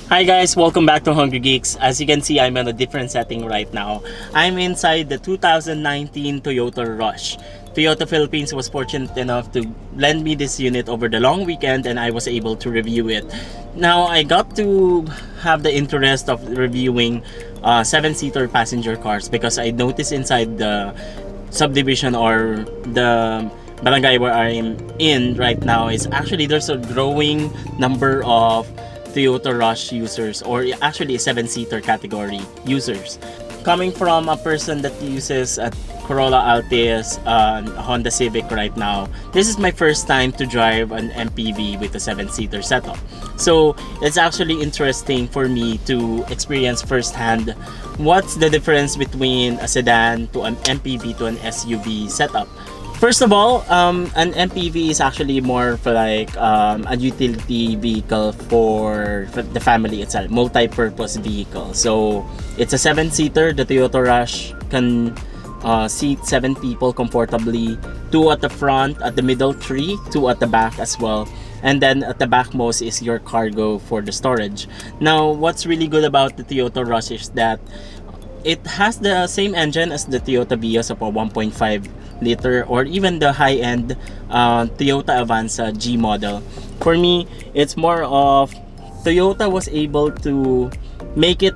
Hi guys, welcome back to Hungry Geeks. As you can see, I'm in a different setting right now. I'm inside the 2019 Toyota Rush. Toyota Philippines was fortunate enough to lend me this unit over the long weekend and I was able to review it. Now, I got to have the interest of reviewing 7-seater passenger cars because I noticed inside the subdivision or the barangay where I'm in right now is actually there's a growing number of Toyota Rush users, or actually a 7-seater category users. Coming from a person that uses a Corolla Altis, a Honda Civic right now, this is my first time to drive an MPV with a 7-seater setup. So it's actually interesting for me to experience firsthand what's the difference between a sedan to an MPV to an SUV setup. First of all, an MPV is actually more for like a utility vehicle for the family itself, multi-purpose vehicle. So it's a 7-seater. The Toyota Rush can seat 7 people comfortably, 2 at the front, at the middle 3, 2 at the back as well. And then at the back most is your cargo for the storage. Now, what's really good about the Toyota Rush is that it has the same engine as the Toyota Vios of a 1.5 liter or even the high-end Toyota Avanza G model. For me, it's more of Toyota was able to make it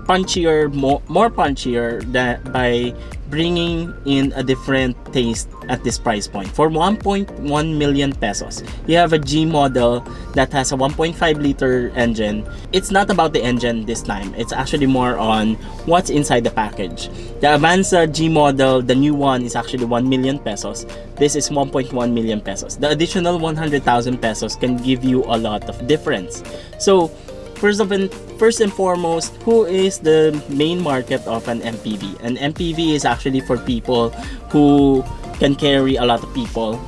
punchier, more punchier by bringing in a different taste at this price point. For 1.1 million pesos, you have a G model that has a 1.5 liter engine. It's not about the engine this time. It's actually more on what's inside the package. The Avanza G model, the new one, is actually 1 million pesos. This is 1.1 million pesos. The additional 100,000 pesos can give you a lot of difference. So first and foremost, who is the main market of an MPV? An MPV is actually for people who can carry a lot of people.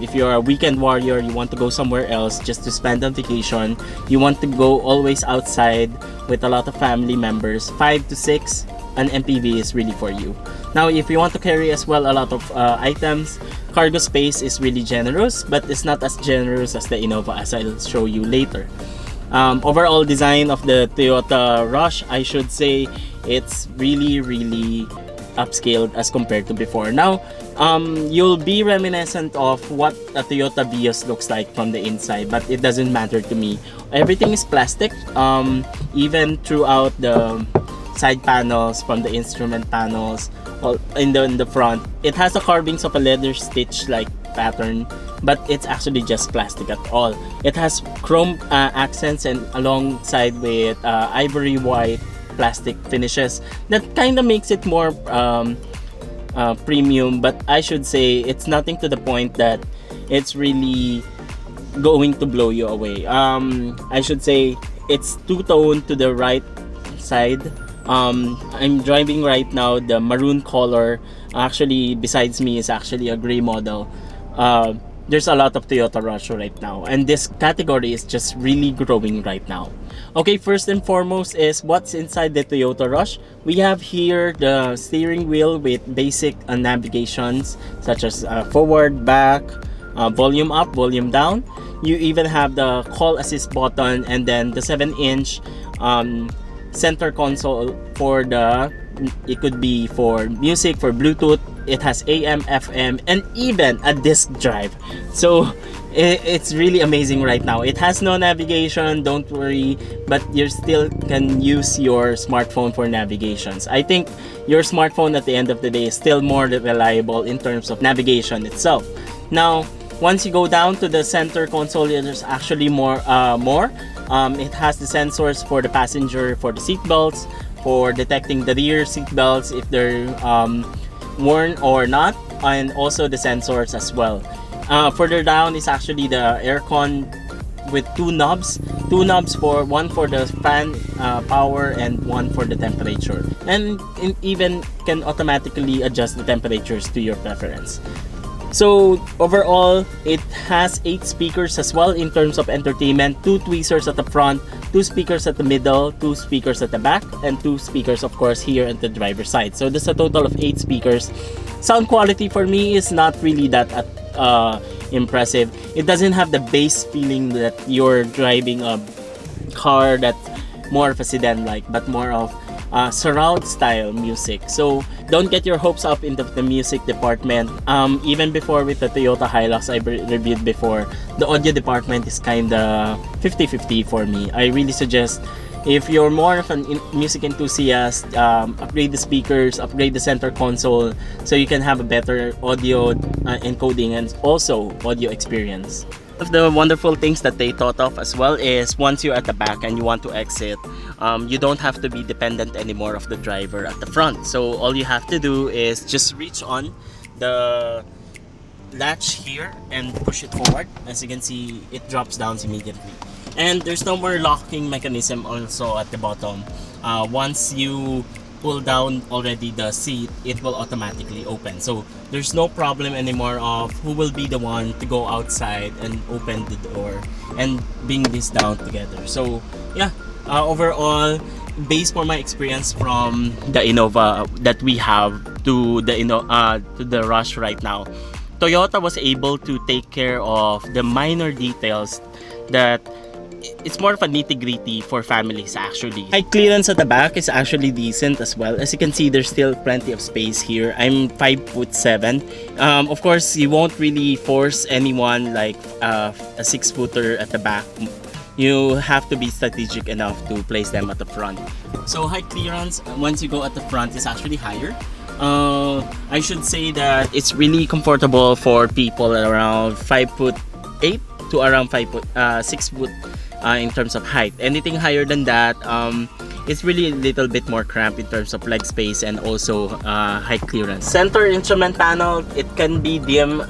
If you're a weekend warrior, you want to go somewhere else just to spend on vacation, you want to go always outside with a lot of family members, 5 to 6, an MPV is really for you. Now, if you want to carry as well a lot of items, cargo space is really generous, but it's not as generous as the Innova, as I'll show you later. Overall design of the Toyota Rush, I should say it's really upscaled as compared to before. Now, you'll be reminiscent of what a Toyota Vios looks like from the inside, but it doesn't matter to me. Everything is plastic, even throughout the side panels, from the instrument panels, in the front. It has the carvings of a leather stitch like pattern, but it's actually just plastic at all. It has chrome accents and alongside with ivory white plastic finishes that kind of makes it more premium, but I should say it's nothing to the point that it's really going to blow you away. I should say it's two-tone to the right side. I'm driving right now the maroon color. Actually, besides me is actually a gray model. There's a lot of Toyota Rush right now, and this category is just really growing right now. Okay, first and foremost is what's inside the Toyota Rush. We have here the steering wheel with basic navigations such as forward, back, volume up, volume down. You even have the call assist button, and then the 7-inch center console for it could be for music, for Bluetooth. It has AM, FM, and even a disc drive. So it's really amazing right now. It has no navigation, don't worry, but you still can use your smartphone for navigations. I think your smartphone at the end of the day is still more reliable in terms of navigation itself. Now, once you go down to the center console, there's actually more. It has the sensors for the passenger, for the seat belts, for detecting the rear seat belts if they're worn or not, and also the sensors as well. Further down is actually the aircon with two knobs for one for the fan power and one for the temperature, and it even can automatically adjust the temperatures to your preference. So overall, it has 8 speakers as well in terms of entertainment, 2 tweezers at the front, 2 speakers at the middle, 2 speakers at the back, and 2 speakers of course here at the driver's side. So there's a total of 8 speakers. Sound quality for me is not really that impressive. It doesn't have the bass feeling that you're driving a car that more of a sedan like, but more of surround style music. So don't get your hopes up in the music department. Even before with the Toyota Hilux I reviewed before, the audio department is kinda 50-50 for me. I really suggest, if you're more of a music enthusiast, upgrade the speakers, upgrade the center console, so you can have a better audio encoding and also audio experience. One of the wonderful things that they thought of as well is, once you're at the back and you want to exit, you don't have to be dependent anymore of the driver at the front. So all you have to do is just reach on the latch here and push it forward. As you can see, it drops down immediately. And there's no more locking mechanism also at the bottom. Once you pull down already the seat, it will automatically open. So there's no problem anymore of who will be the one to go outside and open the door and bring this down together. So yeah, overall, based on my experience from the Innova that we have to the Rush right now, Toyota was able to take care of the minor details that it's more of a nitty-gritty for families actually. Height clearance at the back is actually decent as well. As you can see, there's still plenty of space here. I'm 5'7". Of course, you won't really force anyone like a 6-footer at the back. You have to be strategic enough to place them at the front. So height clearance, once you go at the front, is actually higher. I should say that it's really comfortable for people around 5'8" to around 6 foot in terms of height. Anything higher than that, it's really a little bit more cramped in terms of leg space and also height clearance. Center instrument panel, it can be dim,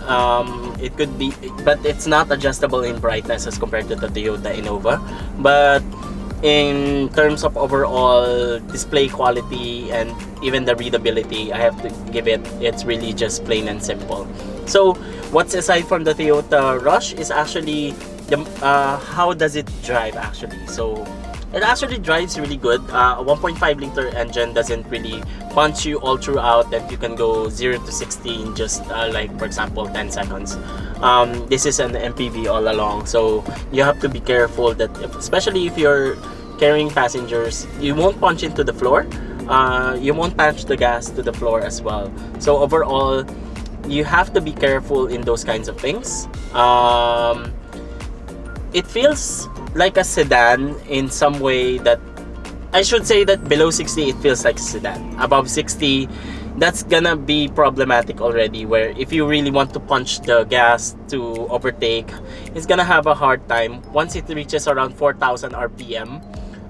it could be, but it's not adjustable in brightness as compared to the Toyota Innova. But in terms of overall display quality and even the readability, I have to give it, it's really just plain and simple. So what's aside from the Toyota Rush is actually the how does it drive actually. So it actually drives really good. A 1.5 liter engine doesn't really punch you all throughout that you can go 0 to 60 in just like, for example, 10 seconds. This is an MPV all along, so you have to be careful that especially if you're carrying passengers, you won't punch into the floor, you won't punch the gas to the floor as well. So overall, you have to be careful in those kinds of things. It feels like a sedan in some way, that I should say that below 60 it feels like a sedan. Above 60, that's gonna be problematic already, where if you really want to punch the gas to overtake, it's gonna have a hard time. Once it reaches around 4,000 RPM,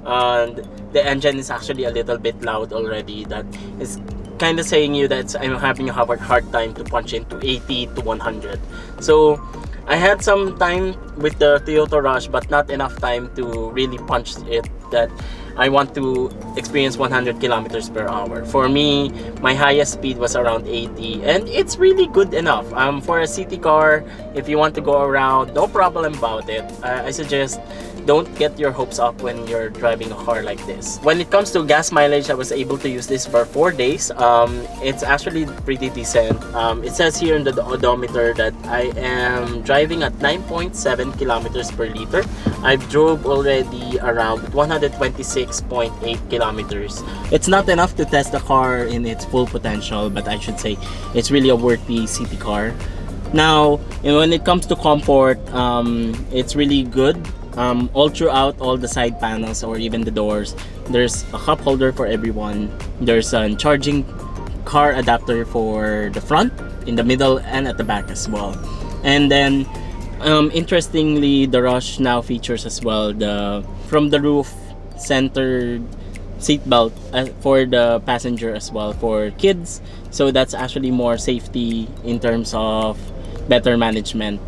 and the engine is actually a little bit loud already, that is kind of saying you that I'm having a hard time to punch into 80 to 100. So I had some time with the Toyota Rush, but not enough time to really punch it that I want to experience 100 kilometers per hour. For me, my highest speed was around 80, and it's really good enough. For a city car, if you want to go around, no problem about it. I suggest don't get your hopes up when you're driving a car like this. When it comes to gas mileage, I was able to use this for 4 days. It's actually pretty decent. It says here in the odometer that I am driving at 9.7 kilometers per liter. I've drove already around 126.8 kilometers. It's not enough to test the car in its full potential, but I should say it's really a worthy city car. Now, when it comes to comfort, it's really good. All throughout all the side panels or even the doors, there's a cup holder for everyone. There's a charging car adapter for the front, in the middle, and at the back as well. And then interestingly, the Rush now features as well the from the roof centered seatbelt for the passenger as well for kids. So that's actually more safety in terms of better management.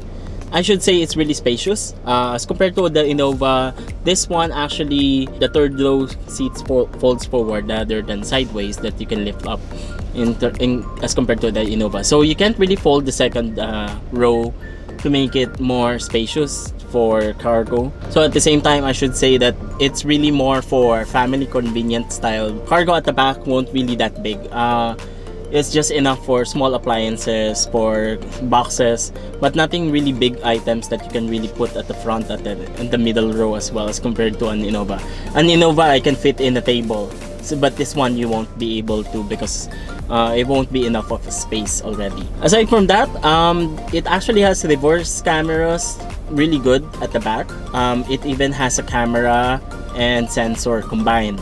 I should say it's really spacious as compared to the Innova. This one actually, the third row seats folds forward rather than sideways, that you can lift up as compared to the Innova. So you can't really fold the second row to make it more spacious for cargo. So at the same time, I should say that it's really more for family convenient style. Cargo at the back won't really that big. It's just enough for small appliances, for boxes, but nothing really big items that you can really put at the front, in the middle row as well, as compared to an Innova. An Innova, I can fit in a table. So, but this one you won't be able to, because it won't be enough of a space already. Aside from that, it actually has reverse cameras, really good at the back. It even has a camera and sensor combined.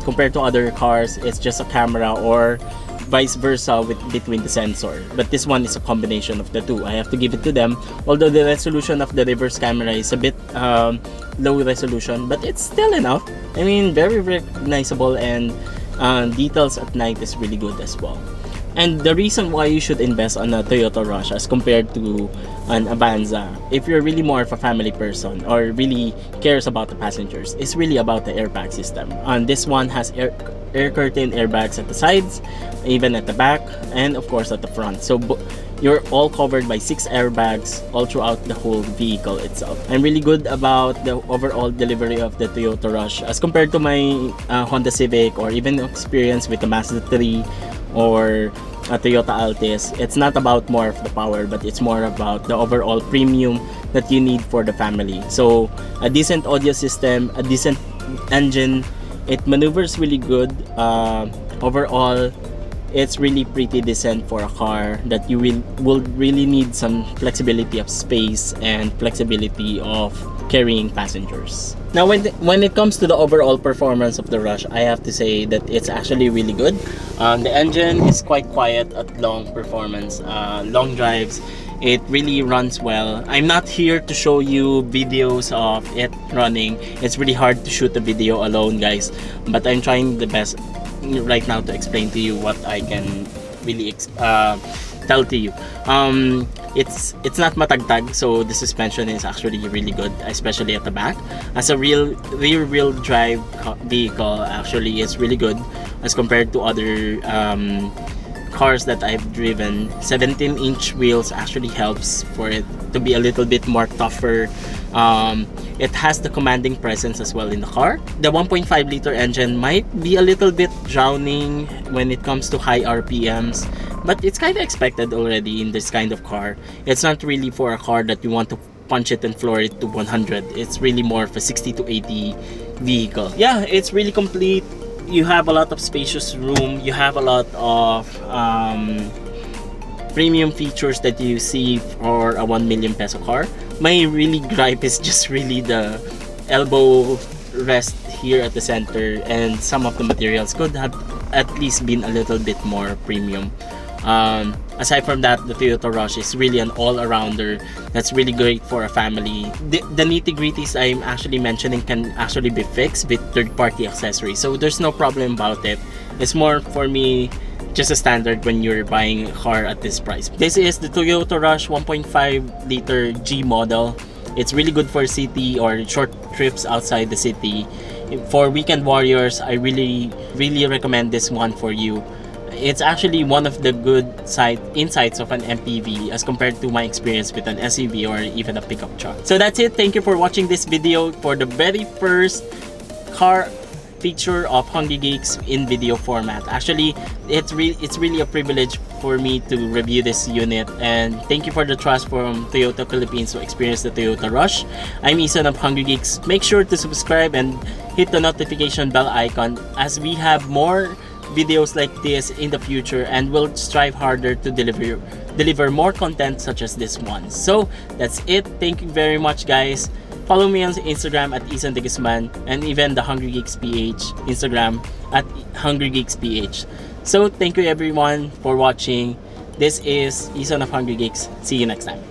Compared to other cars, it's just a camera, or vice versa between the sensor, but this one is a combination of the two. I have to give it to them, although the resolution of the reverse camera is a bit low resolution, but it's still enough. I mean, very recognizable, and details at night is really good as well. And the reason why you should invest on a Toyota Rush as compared to an Avanza, if you're really more of a family person or really cares about the passengers, is really about the airbag system. And this one has air curtain airbags at the sides, even at the back, and of course at the front. So you're all covered by 6 airbags all throughout the whole vehicle itself. I'm really good about the overall delivery of the Toyota Rush as compared to my Honda Civic, or even experience with the Mazda 3 or a Toyota Altis. It's not about more of the power, but it's more about the overall premium that you need for the family. So a decent audio system, a decent engine, it maneuvers really good. Overall, it's really pretty decent for a car that you will really need some flexibility of space and flexibility of carrying passengers. Now, when it comes to the overall performance of the Rush, I have to say that it's actually really good. The engine is quite quiet at long performance, long drives. It really runs well. I'm not here to show you videos of it running. It's really hard to shoot a video alone, guys, but I'm trying the best right now to explain to you what I can really tell to you. It's not matagtag, so the suspension is actually really good, especially at the back. As a rear-wheel drive vehicle, actually it's really good as compared to other cars that I've driven. 17-inch wheels actually helps for it to be a little bit more tougher. It has the commanding presence as well in the car. The 1.5 liter engine might be a little bit drowning when it comes to high RPMs, but it's kind of expected already in this kind of car. It's not really for a car that you want to punch it and floor it to 100. It's really more of a 60 to 80 vehicle. Yeah, it's really complete. You have a lot of spacious room. You have a lot of premium features that you see for a 1 million peso car. My really gripe is just really the elbow rest here at the center, and some of the materials could have at least been a little bit more premium. Aside from that, the Toyota Rush is really an all-arounder that's really great for a family. The nitty-gritties I'm actually mentioning can actually be fixed with third-party accessories, so there's no problem about it. It's more, for me, just a standard when you're buying a car at this price. This is the Toyota Rush 1.5 liter G model. It's really good for city or short trips outside the city. For weekend warriors, I really recommend this one for you. It's actually one of the good insights of an MPV as compared to my experience with an SUV or even a pickup truck. So that's it. Thank you for watching this video for the very first car feature of Hungry Geeks in video format. Actually, it's really a privilege for me to review this unit, and thank you for the trust from Toyota Philippines to experience the Toyota Rush. I'm Ethan of Hungry Geeks. Make sure to subscribe and hit the notification bell icon, as we have more videos like this in the future, and we'll strive harder to deliver more content such as this one. So that's it. Thank you very much, guys. Follow me on Instagram at Isan de Guzman, and even the Hungry Geeks PH Instagram at Hungry Geeks PH. So thank you everyone for watching. This is Isan of Hungry Geeks. See you next time.